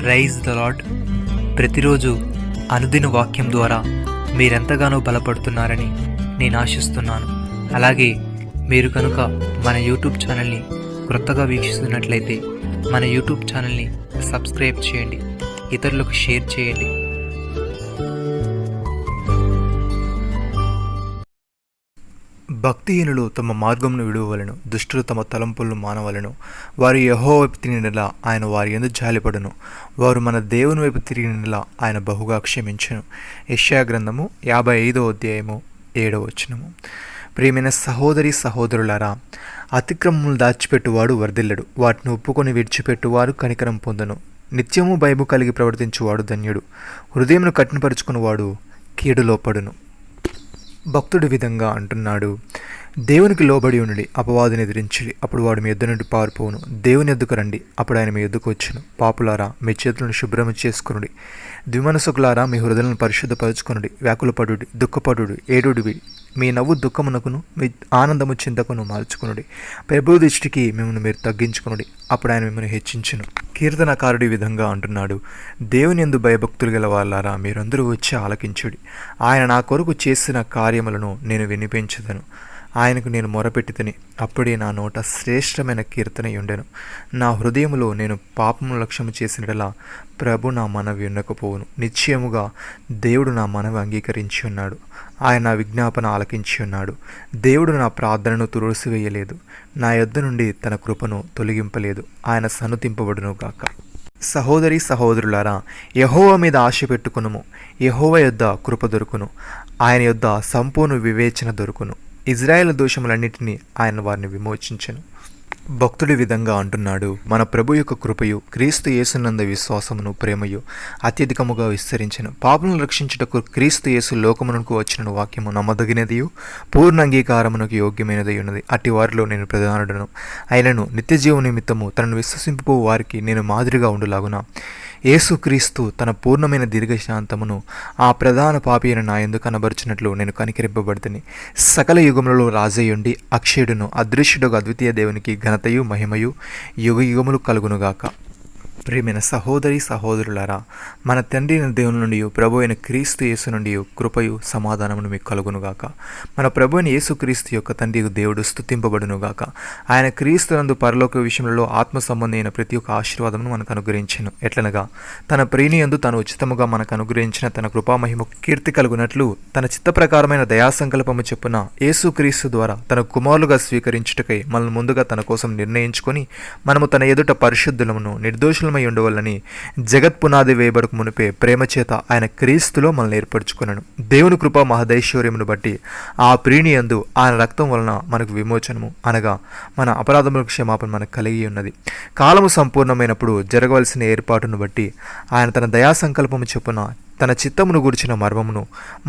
Praise the lord. ప్రతిరోజు అనుదిన వాక్యం ద్వారా మీరెంతగానో బలపడుతున్నారని నేను ఆశిస్తున్నాను. అలాగే మీరు కనుక మన యూట్యూబ్ ఛానల్ని క్రొత్తగా వీక్షిస్తున్నట్లయితే మన యూట్యూబ్ ఛానల్ని సబ్స్క్రైబ్ చేయండి, ఇతరులకు షేర్ చేయండి. భక్తిహీనులు తమ మార్గమును విడువవలను, దుష్టులు తమ తలంపులను మానవలను. వారు యెహోవా వైపు తిరిగినలా ఆయన వారి యందు జాలిపడును. వారు మన దేవుని వైపు తిరిగినలా ఆయన బహుగా క్షమించును. యెషయా గ్రంథము 55వ అధ్యాయము 7వ వచనము. ప్రియమైన సహోదరి సహోదరులారా, అతిక్రమములు దాచిపెట్టువాడు వర్ధిల్లడు, వాటిని ఒప్పుకొని విడిచిపెట్టువారు కనికరం పొందును. నిత్యము భయము కలిగి ప్రవర్తించువాడు ధన్యుడు, హృదయమును కఠినపరుచుకున్నవాడు కీడులో పడును. భక్తుడి విధంగా అంటున్నాడు, దేవునికి లోబడి ఉండి అపవాదిని ఎదిరించుడి, అప్పుడు వాడు మీ యొద్ద నుండి పారిపోవును. దేవుని యొద్దకు రండి, అప్పుడు ఆయన మీ యొద్దకు వచ్చును. పాపులారా, మీ చేతులను శుభ్రము చేసుకొనుడి. ద్విమనసుకులారా, మీ హృదయాలను పరిశుద్ధపరచుకొనుడి. వ్యాకులపడుడి, దుఃఖపడుడి, ఏడుడివి. మీ నవ్వు దుఃఖమునకును, మీ ఆనందము చింతకును మార్చుకునుడి. ప్రభు దృష్టికి మిమ్మల్ని మీరు తగ్గించుకునుడి, అప్పుడు ఆయన మిమ్మల్ని హెచ్చించును. కీర్తనకారుడి విధంగా అంటున్నాడు, దేవుని యందు భయభక్తులు గల వాళ్ళారా, మీరందరూ వచ్చి ఆలకించుడి. ఆయన నా కొరకు చేసిన కార్యములను నేను వినిపించదను. ఆయనకు నేను మొరపెట్టితిని, అప్పుడే నా నోట శ్రేష్టమైన కీర్తన ఉండెను. నా హృదయములో నేను పాపము లక్ష్యము చేసినట్లా ప్రభు నా మనవి ఉండకపోవును. నిశ్చయముగా దేవుడు నా మనవి అంగీకరించి ఉన్నాడు. ఆయన నా విజ్ఞాపన ఆలకించి ఉన్నాడు. దేవుడు నా ప్రార్థనను తులసివేయలేదు, నా యొద్ద నుండి తన కృపను తొలగింపలేదు. ఆయన సన్నుతింపబడును గాక. సహోదరి సహోదరులారా, యెహోవా మీద ఆశ పెట్టుకునుము. యెహోవా యొద్ద కృప దొరుకును, ఆయన యొద్ద సంపూర్ణ వివేచన దొరుకును. ఇజ్రాయేల్ దోషములన్నిటినీ ఆయన వారిని విమోచించెను. భక్తుడి విధంగా అంటున్నాడు, మన ప్రభు యొక్క కృపయు క్రీస్తు యేసునందు విశ్వాసమును ప్రేమయు అత్యధికముగా విస్తరించెను. పాపలను రక్షించుటకు క్రీస్తు యేసు లోకమునకు వచ్చిన వాక్యము నమ్మదగినదియు పూర్ణ అంగీకారమునకు యోగ్యమైనదై ఉన్నది. అట్టి వారిలో నేను ప్రధానుడను. ఆయనను నిత్యజీవ నిమిత్తము తనను విశ్వసింపు వారికి నేను మాదిరిగా ఉండులాగున యేసుక్రీస్తు తన పూర్ణమైన దీర్ఘశాంతమును ఆ ప్రధాన పాపి అయిన నా యందు కనబరుచినట్లు నేను కనికరింపబడితిని. సకల యుగములలో రాజయ్యుండి అక్షయుడును అదృశ్యుడుగా అద్వితీయ దేవునికి ఘనతయు మహిమయు యుగ యుగములు కలుగునుగాక. ప్రియమైన సహోదరి సహోదరులారా, మన తండ్రి అయిన దేవుని నుండి ప్రభు అయిన క్రీస్తు యేసు నుండి కృపయు సమాధానమును మీకు కలుగునుగాక. మన ప్రభు అయిన యేసుక్రీస్తు యొక్క తండ్రి దేవుడు స్తుతింపబడునుగాక. ఆయన క్రీస్తు నందు పరలోక విషయంలో ఆత్మ సంబంధమైన ప్రతి ఒక్క ఆశీర్వాదమును మనకు అనుగ్రహించెను. ఎట్లనగా తన ప్రేని యందు తాను ఉచితముగా మనకు అనుగ్రహించిన తన కృపామహిమ కీర్తి కలుగునట్లు తన చిత్త ప్రకారమైన దయాసంకల్పము చెప్పున యేసుక్రీస్తు ద్వారా తన కుమారులుగా స్వీకరించుటకై మనల్ని ముందుగా తన కోసం నిర్ణయించుకొని మనము తన ఎదుట పరిశుద్ధులమును నిర్దోషుల ఉండవలని జగత్ పునాది వేయబడకు మునిపే ప్రేమ చేత ఆయన క్రీస్తులో మనల్ని ఏర్పరచుకున్నాను. దేవుని కృపా మహదైశ్వర్యమును బట్టి ఆ ప్రీణి యందు ఆయన రక్తం వలన మనకు విమోచనము అనగా మన అపరాధములకు క్షమాపణ మనకు కలిగి ఉన్నది. కాలము సంపూర్ణమైనప్పుడు జరగవలసిన ఏర్పాటును బట్టి ఆయన తన దయా సంకల్పము చొప్పున తన చిత్తమును గురించిన మర్మమును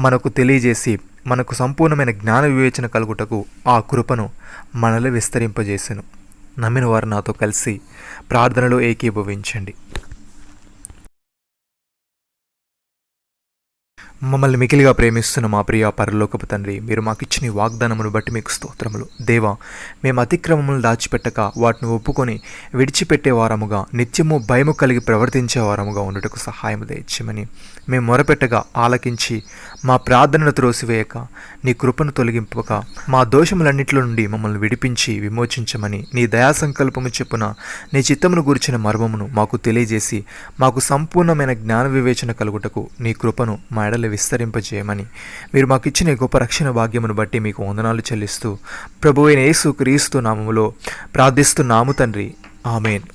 మనకు తెలియజేసి మనకు సంపూర్ణమైన జ్ఞాన వివేచన కలుగుటకు ఆ కృపను మనలో విస్తరింపజేసెను. నమ్మిన వారు నాతో కలిసి ప్రార్థనలో ఏకీభవించండి. మమ్మల్ని మికిలిగా ప్రేమిస్తున్న మా ప్రియ పరలోకపు తండ్రి, మీరు మాకు ఇచ్చిన వాగ్దానమును బట్టి మీకు స్తోత్రములు. దేవా, మేము అతిక్రమములు దాచిపెట్టక వాటిని ఒప్పుకొని విడిచిపెట్టే వారముగా నిత్యము భయము కలిగి ప్రవర్తించే వారముగా ఉండుటకు సహాయము దయచేయమని మేము మొరపెట్టగా ఆలకించి మా ప్రార్థనను త్రోసివేయక నీ కృపను తొలగింపక మా దోషములన్నింటిలో నుండి మమ్మల్ని విడిపించి విమోచించమని నీ దయా సంకల్పము చెప్పున నీ చిత్తమును గురించిన మర్మమును మాకు తెలియజేసి మాకు సంపూర్ణమైన జ్ఞాన వివేచన కలుగుటకు నీ కృపను మా ఎడల విస్తరింపజేయమని మీరు మాకు ఇచ్చిన గొప్ప రక్షణ భాగ్యమును బట్టి మీకు వందనాలు చెల్లిస్తూ ప్రభువైన యేసు క్రీస్తు నామములో ప్రార్థిస్తున్నాము తండ్రి. ఆమేన్.